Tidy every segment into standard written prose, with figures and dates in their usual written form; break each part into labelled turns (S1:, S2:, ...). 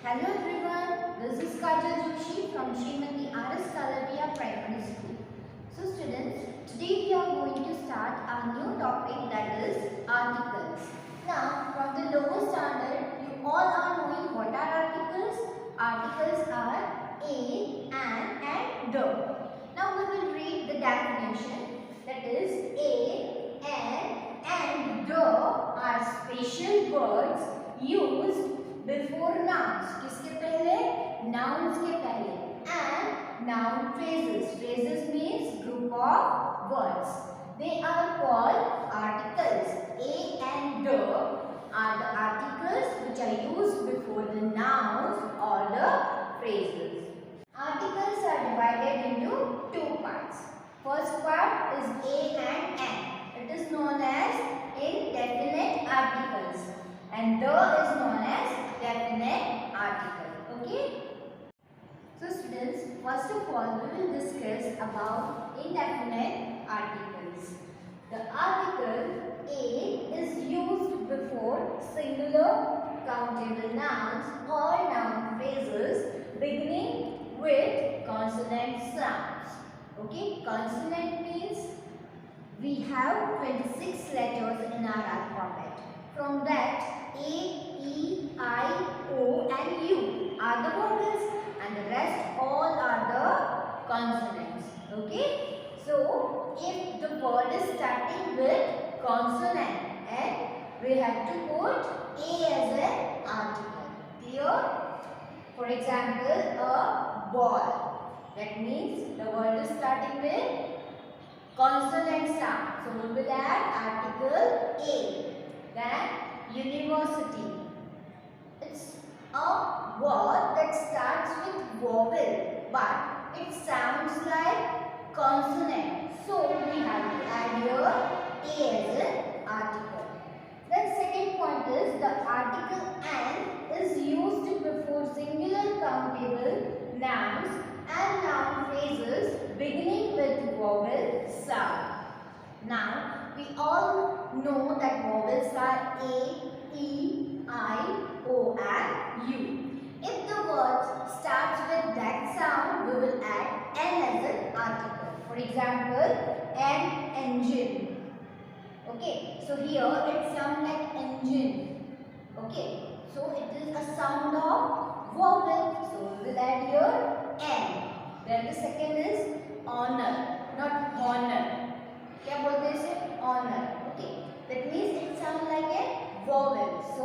S1: Hello everyone, this is Kajal Joshi from Srimati R.S. Kalavia Primary School. So students, today we are going to start our new topic, that is articles. Now from the lower standard, you all are knowing what are articles. Articles are a, an and the. Now we will read the definition, that is a, an and the are special words used before nouns. किसके पहले? Nouns के पहले. And noun phrases. Phrases means group of words. They are called articles. A and the are the articles which are used before the nouns or the phrases. Articles are divided into two parts. First part is a and an. It is known as indefinite articles, and the is known as definite article. Okay. So students, first of all we will discuss about indefinite articles. The article a is used before singular countable nouns or noun phrases beginning with consonant sounds. Okay, consonant means we have 26 letters in our alphabet. From that, A, E, I, O and U are the vowels, and the rest all are the consonants. Okay? So, if the word is starting with consonant, and we have to put A as an article. Clear? For example, a ball. That means the word is starting with consonant sound. So, we will add article A. Then university. It's a word that starts with vowel, but it sounds like consonant. So we have to add here A as an article. Then second point is the article an is used before singular countable nouns and noun phrases beginning with vowel sound. Now we all know that vowels are A, E, I, O and U. If the word starts with that sound, we will add N as an article. For example, an engine. Okay, so here it sounds like engine. Okay, so it is a sound of vowel. So we will add here N. Then the second is honor, not honor. क्या बोलते हैं इसे? Honor. Okay. That means it sounds like a vowel. So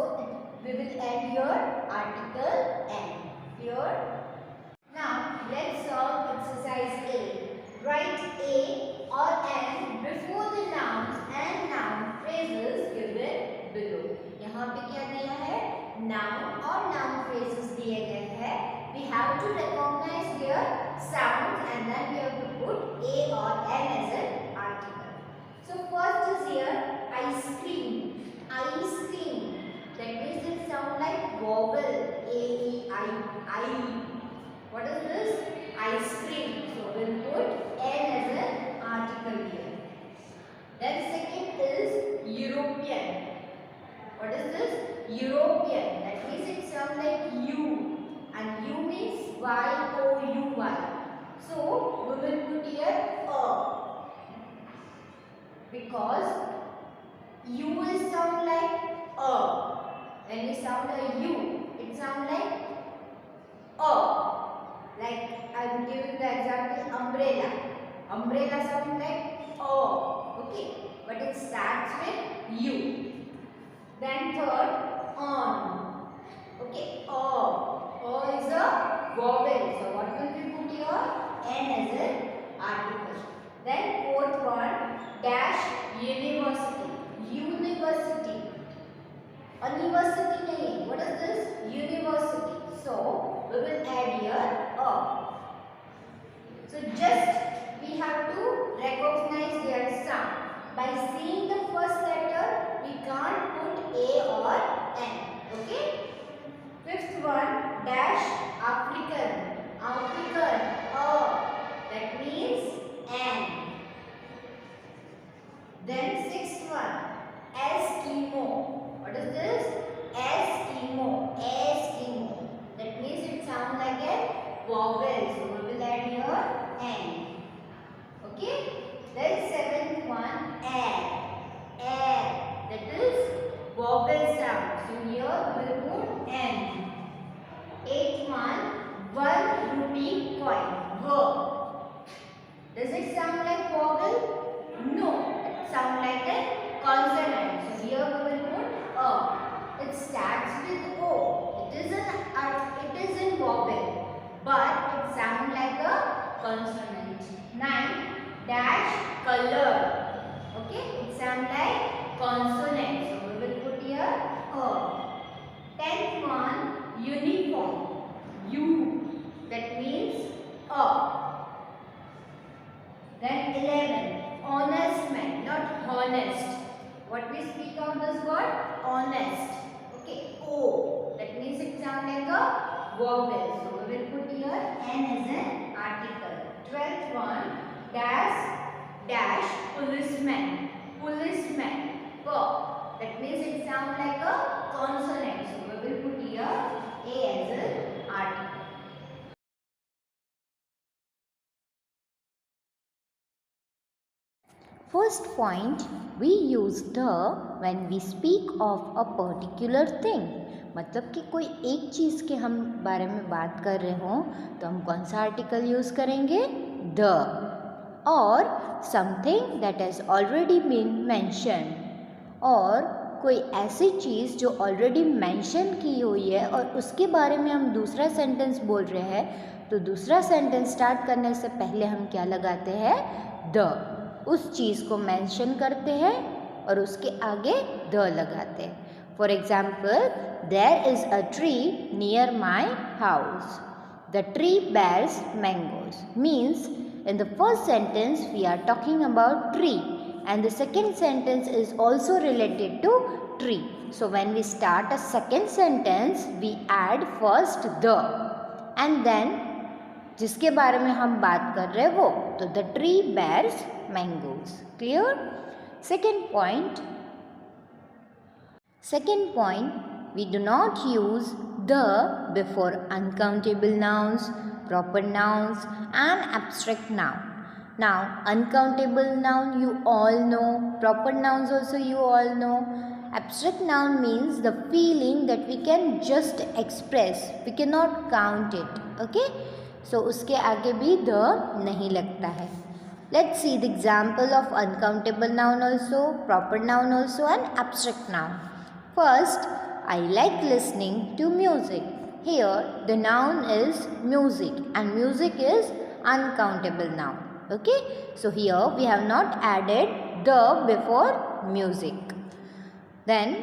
S1: we will add here article N. Here. Now let's solve exercise A. Write A or N before the nouns and noun phrases given below. यहाँ पे क्या दिया है? Noun और noun phrases दिए गए हैं. We have to recognize their sounds and then we have to put A or N as an article. So first is here ice cream. Ice cream. That means it sounds like vowel. A-E-I-I. What is this? Ice cream. So we'll put N as an article here. Then second is European. What is this? European. That means it sounds like U. And U means Y-O-U-Y. So we will put here A. Because U will sound like A. When we sound a U, it sounds like A. Like I am giving the example umbrella. Umbrella sounds like A. Okay. But it starts with U. Then third, on. Okay. A is a vowel. So what will we put here? N as an article. Then fourth one, dash university. University. University nahi. What is this? University. So we will add here A. So just we have to recognize their sound. By seeing the first letter, we can't put A or N. Okay? Fifth one, dash African. African. A. That means N. Then sixth one, Eskimo. What is this? Eskimo. Eskimo. That sound like vowel? No, it sounds like a consonant. So here we will put a. It starts with O. It is in vowel, but it sounds like a consonant. 9. Dash color. Okay, it sounds like consonant. So we will put here a. 10th one, uniform. U. That means a. Then 11. Honest man, not honest. What we speak of this word? Honest. Okay. O. That means it sounds like a vowel. So we will put here N as an article. 12th one. Dash policeman. Policeman. P. That means it sounds like a consonant. So we will put here A as an article.
S2: First point, we use the when we speak of a particular thing. मतलब कि कोई एक चीज़ के हम बारे में बात कर रहे हों तो हम कौन सा आर्टिकल यूज़ करेंगे? द. और something that has already been mention, और कोई ऐसी चीज़ जो ऑलरेडी मेंशन की हुई है और उसके बारे में हम दूसरा सेंटेंस बोल रहे हैं, तो दूसरा सेंटेंस स्टार्ट करने से पहले हम क्या लगाते हैं? द. उस चीज़ को मेंशन करते हैं और उसके आगे द लगाते हैं. For example, there is a tree near my house. The tree bears mangoes. Means in the first sentence we are talking about tree, and the second sentence is also related to tree. So when we start a second sentence we add first the, and then जिसके बारे में हम बात कर रहे हैं वो, तो the tree bears mangoes. Clear? Second point, we do not use the before uncountable nouns, proper nouns and abstract noun. Now uncountable noun you all know, proper nouns also you all know. Abstract noun means the feeling that we can just express, we cannot count it. Okay, so उसके आगे भी the नहीं लगता है. Let's see the example of uncountable noun also, proper noun also and abstract noun. First, I like listening to music. Here the noun is music and music is uncountable noun. Okay, so here we have not added the before music. Then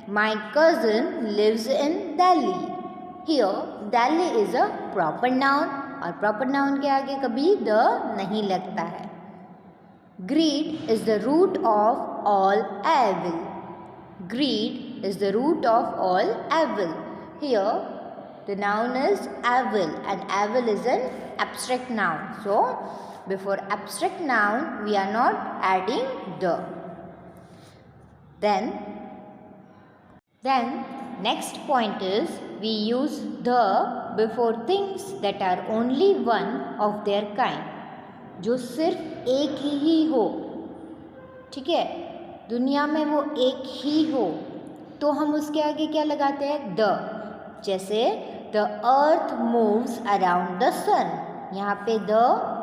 S2: my cousin lives in Delhi. Here Delhi is a proper noun और proper noun के आगे कभी the नहीं लगता है. Greed is the root of all evil. Greed is the root of all evil. Here the noun is evil and evil is an abstract noun. So before abstract noun we are not adding the. Then next point is we use the before things that are only one of their kind. जो सिर्फ एक ही हो, ठीक है, दुनिया में वो एक ही हो, तो हम उसके आगे क्या लगाते हैं? द. जैसे the earth moves around the sun. यहाँ पे द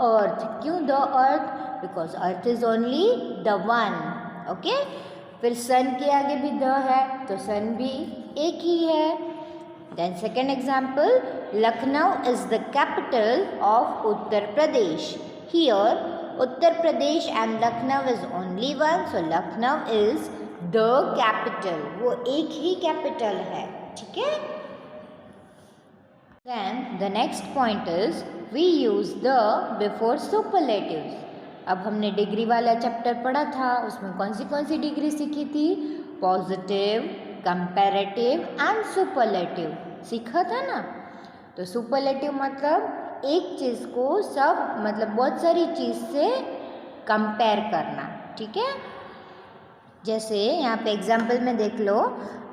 S2: अर्थ. क्यों the earth? Because earth is only the one. Okay, फिर सन के आगे भी द है तो सन भी एक ही है. Then second example, Lucknow is the capital of Uttar Pradesh. Here Uttar Pradesh and Lucknow is only one, so Lucknow is the capital. वो एक ही capital है, ठीक है. Then the next point is we use the before superlatives. अब हमने degree वाला chapter पढ़ा था, उसमें कौन सी डिग्री सीखी थी? पॉजिटिव, कंपैरेटिव एंड सुपरलेटिव सीखा था ना. तो सुपरलेटिव मतलब एक चीज़ को मतलब बहुत सारी चीज़ से कंपेयर करना, ठीक है. जैसे यहाँ पे एग्जाम्पल में देख लो,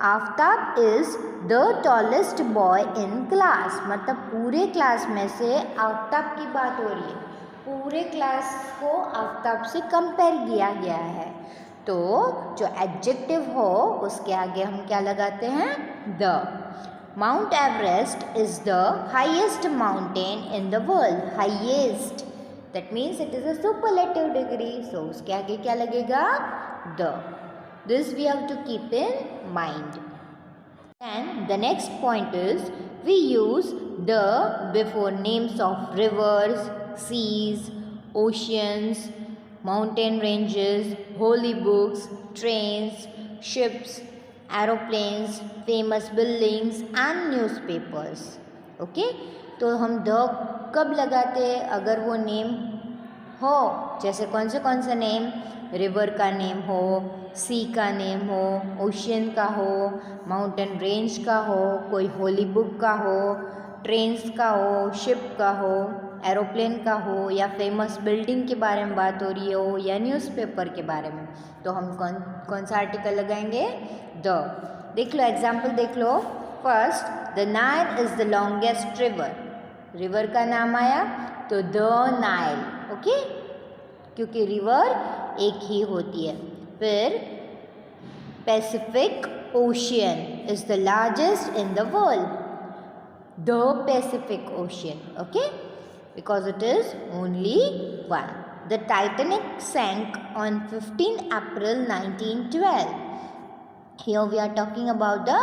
S2: Aftab is the tallest boy in class. मतलब पूरे क्लास में से आफ्ताब की बात हो रही है, पूरे क्लास को आफ्ताब से कंपेयर किया गया है. तो जो एडजेक्टिव हो उसके आगे हम क्या लगाते हैं? The. Mount Everest is the highest mountain in the world. Highest. That means it is a superlative degree. So उसके आगे क्या लगेगा? The. This we have to keep in mind. And the next point is we use the before names of rivers, seas, oceans, mountain ranges, holy books, trains, ships, aeroplanes, famous buildings and newspapers. Okay? तो हम the कब लगाते हैं? अगर वो name हो, जैसे कौन से नेम? रिवर का नेम हो, सी का नेम हो, ओशियन का हो, माउंटेन रेंज का हो, कोई होली बुक का हो, ट्रेन्स का हो, शिप का हो, एरोप्लेन का हो, या फेमस बिल्डिंग के बारे में बात हो रही हो, या न्यूज़पेपर के बारे में, तो हम कौन सा आर्टिकल लगाएंगे? द. देख लो एग्जाम्पल देख लो. First, the Nile is the longest river. River का नाम आया तो द नाइल. ओके, क्योंकि रिवर एक ही होती है. फिर Pacific ocean is the largest in the world. The Pacific ocean. Okay, because it is only one. The Titanic sank on 15 April 1912. Here we are talking about the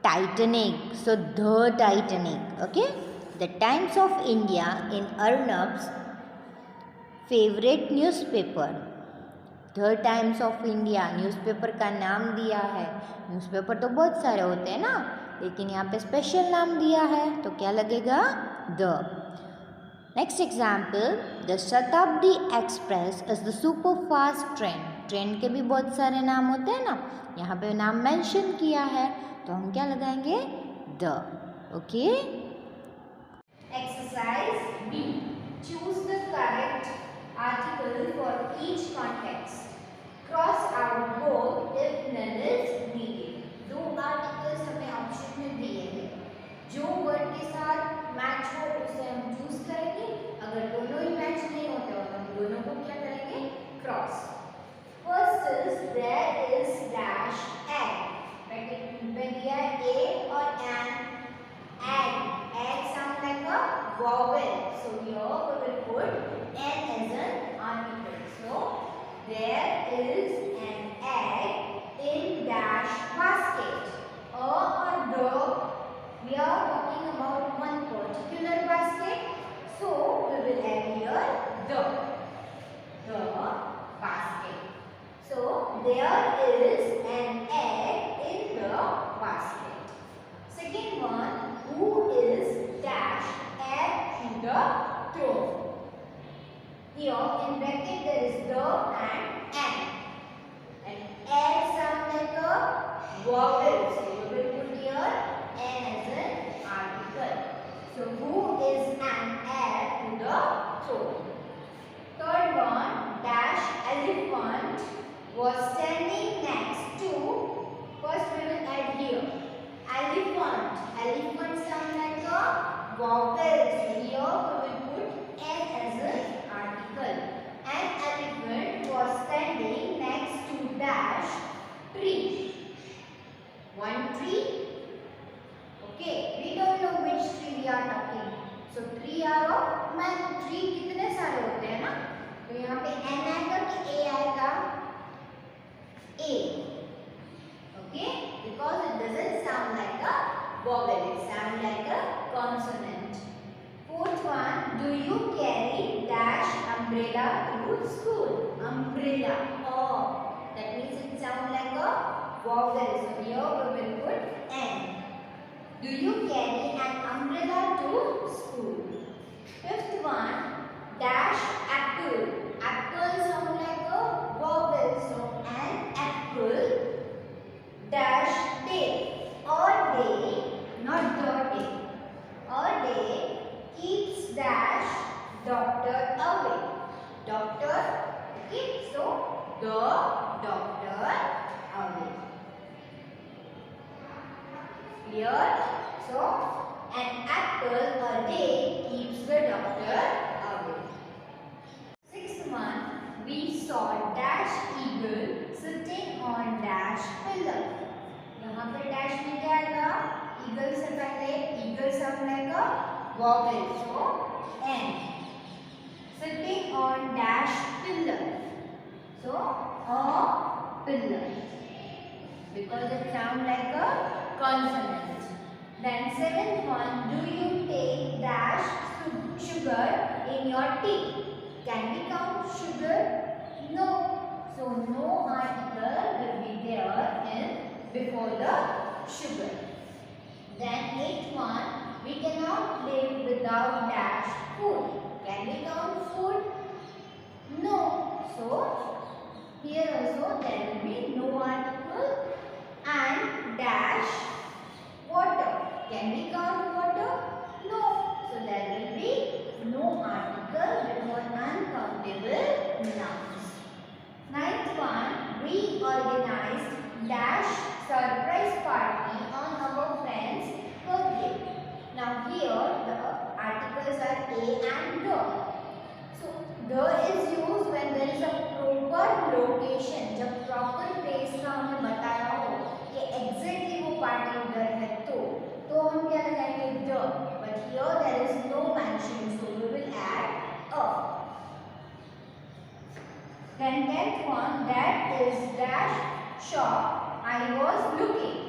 S2: Titanic. So the Titanic. Okay, the Times of India in Arnab's favorite newspaper. The times of India newspaper का नाम दिया है. Newspaper तो बहुत सारे होते हैं ना, लेकिन यहाँ पे स्पेशल नाम दिया है, तो क्या लगेगा? द. नेक्स्ट एग्जाम्पल, द शताब्दी express is the super fast train. Train के भी बहुत सारे नाम होते हैं ना, यहाँ पे नाम मेंशन किया है, तो हम क्या लगाएंगे? The. Okay.
S1: Exercise B. Choose the correct article for each context. Cross out both if none is needed. दो आर्टिकल्स हमें ऑप्शन में दिए हैं. जो वर्ड के साथ मैच हो उसे हम चूज करेंगे. अगर दोनों ही मैच नहीं होते हो तो हम दोनों को क्या करेंगे? Cross. First is there is dash egg. Bracket में दिया है ए और an. Egg. Egg sound like a vowel. So here we will put N as an article. So there is an egg in dash basket. Or the. We are talking about one particular basket. So we will add here the basket. So there is an egg in the basket. Second one. Who is dash egg to the throne? Here in bracket there is the and an. And egg sound like a vowel. So we will put here n as an article. So who is an heir to the throne? Third one, dash elephant was standing next to. First we will add here. Elephant. Elephant sound like a vowel. So here we will put N as an article. An elephant was standing next to dash tree. One tree. Okay. We don't know which tree we are talking. So tree are of man. Tree कितने सारे होते हैं ना? तो यहाँ पे N आएगा कि A आएगा? A. Okay, because it doesn't sound like a vowel, it sounds like a consonant. Fourth one, do you carry dash umbrella to school? Umbrella. Oh, that means it sounds like a vowel. So here we will put N. Do you carry an umbrella to school? Fifth one, dash apple. Apple sound like a vowel. So an apple. Dash day or day, not the day, or day keeps dash doctor away. Doctor, okay, so the doctor away. Clear? So an apple a day keeps the doctor away. Sixth one, we saw dash eagle sitting on dash pillar. यहाँ पे dash में क्या आएगा? Eagle से पहले eagle sound like a vowel. So an. sitting on dash pillar. So a pillar, because it sounds like a consonant. Then seventh one, do you take dash sugar in your tea? Can we count sugar? No. So no article will be there in before the sugar. Then eighth one, we cannot live without dash food. Can we count food? No. So here also there will be no article and dash water. Can we count water? No. So there will be no article before uncountable nouns. Ninth one, we organized dash surprise party on our friend's birthday. Now here the articles are a and the. So the is used when there is a proper location. जब proper place का हमें बताया हो कि exactly वो party उधर है तो हम क्या लगाएंगे the. But here there is no mention, so we will add a. Then tenth one, that is dash shop I was looking.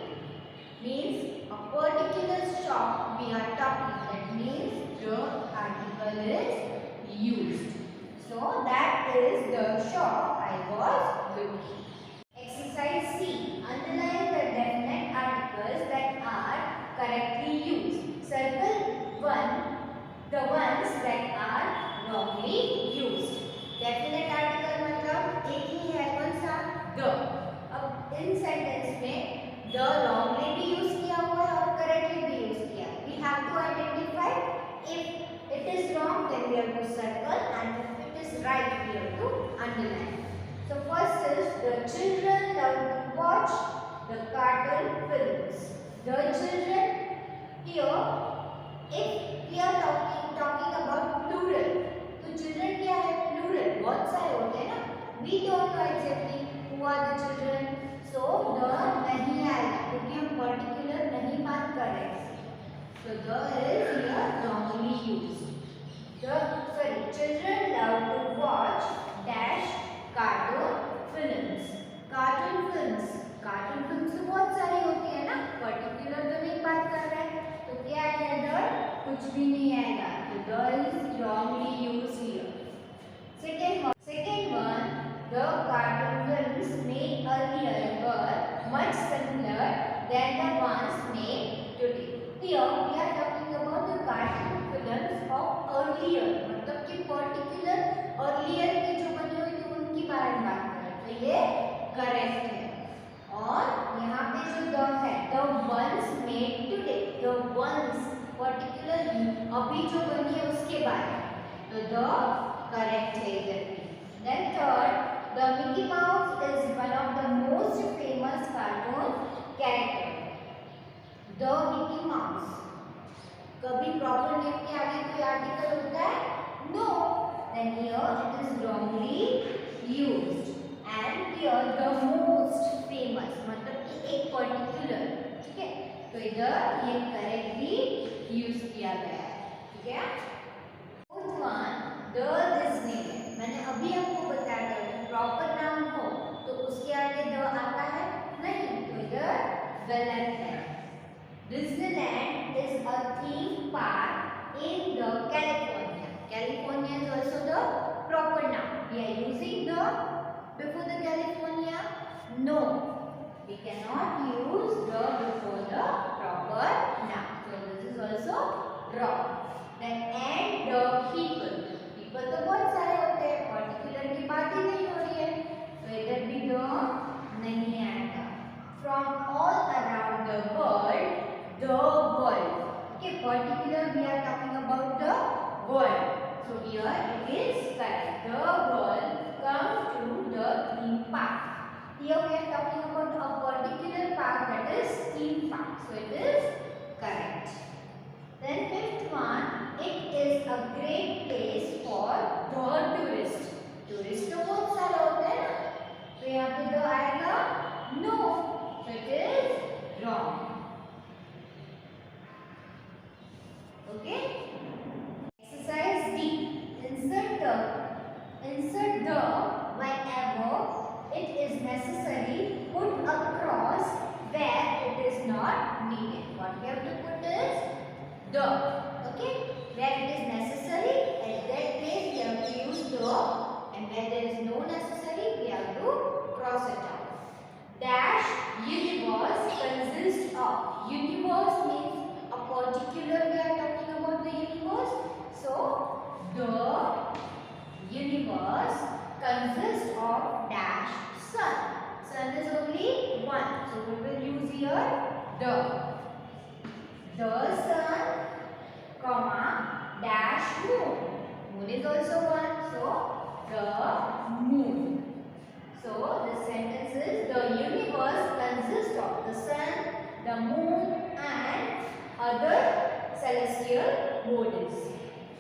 S1: Means a particular shop we are talking. That means the article is used. So that is the shop I was looking. Exercise C. Underline the definite articles that are correctly used. Circle 1 the ones that are wrongly used. Definite article मतलब एक ही है कौन सा? The. अब इन sentence में the wrongly भी use किया हुआ है और correctly भी यूज किया. We have to identify if it is wrong then we have to circle and if it is right we have to underline. So first is the children love to watch the cartoon films. The children here, if we are talking about plural, तो children क्या है? Plural. बहुत सारे होते हैं ना. We don't know exactly who are the children. So the नहीं आएगा क्योंकि हम particular नहीं बात कर रहे हैं. So the is here wrongly used. Children love to watch dash cartoon films. Cartoon films तो बहुत सारी होती है ना. Particular तो नहीं बात कर रहे हैं. तो क्या आएगा? कुछ भी नहीं आएगा. तो the is wrongly used here. Second one, the cartoon films made earlier were much simpler than the ones made today. Here we are talking about the cartoon films of earlier. मतलब कि particular earlier की जो बनी हुई थी उनकी बारे में बात कर रहे हैं. तो ये correct है. और यहाँ पे जो the है, the ones made today. The ones particular अभी जो बनी है उसके बारे में. तो the correct है इधर भी. Then third, the Mickey Mouse is one of the most famous cartoon character. The Mickey Mouse. कभी proper name के आगे कोई article होता है? No. Then here it is wrongly used. And here the most famous मतलब कि एक particular. ठीक है? तो इधर ये correctly use किया गया है. ठीक है? Fourth one, the Disneyland. मैंने अभी आपको बताया था कि प्रॉपर नाउन हो तो उसके आगे द आता है नहीं. तो इधर गलत है. Disneyland is a theme park in the California. California is also the proper noun. We are using the before the California. No, we cannot use the before the proper noun. So this is also wrong. Then and the people. People तो बहुत सारे होते हैं. Particular की बात ही नहीं हो रही है. तो इधर भी the नहीं आएगा. From all around the world. The world. Okay, particular we are talking about the world. So here it is correct. The world come to the theme park. Here we are talking about a particular park, that is theme park. So it is correct. Then fifth one, it is a great place for the tourist. Tourist तो बहुत सारे होते हैं ना. तो यहाँ पे the आएगा no. So it is wrong. Okay. Exercise D. Insert the the. Okay, where it is necessary, at that place we have to use the, and where there is no necessary, we have to cross it out. Dash universe consists of. Universe means a particular, we are talking about the universe. So the universe consists of dash sun. Sun is only one, so we will use here the. The sun, comma, dash moon. Moon is also one, so the moon. So the sentence is the universe consists of the sun, the moon and other celestial bodies.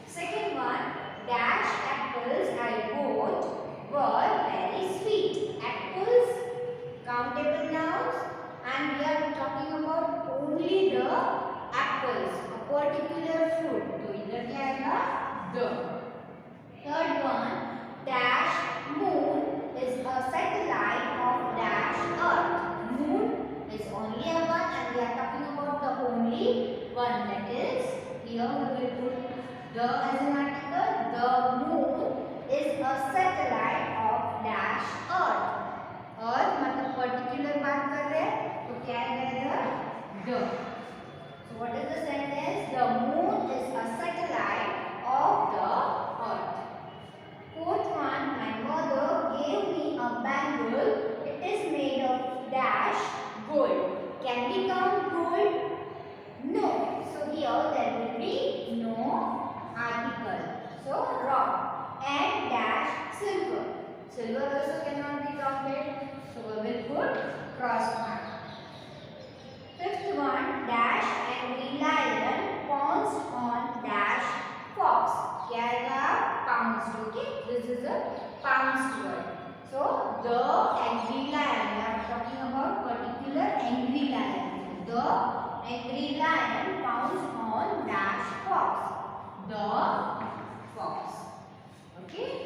S1: Second one, dash apples I bought were very sweet. Apples, countable nouns, and we are talking about only the apples, a particular fruit. तो इधर क्या आएगा? The. Third one, dash moon is a satellite of dash earth. Moon is only a one, and we are talking about the only one. That is, here we will put the as an article. The moon is a satellite of dash earth. Earth मतलब particular बात कर रहे हैं, तो क्या आएगा? The. So what is the sentence? The moon is a satellite of the earth. Fourth one, my mother gave me a bangle. It is made of dash gold. Can we count gold? No. So here there will be no article. So wrong. And dash silver. Silver also cannot be counted. So we will put cross mark. Fifth one, dash angry lion pounced on dash fox. क्या आएगा? Pounced. Okay, this is a pounced word. So the angry lion. We are talking about particular angry lion. The angry lion pounced on dash fox. The fox. Okay.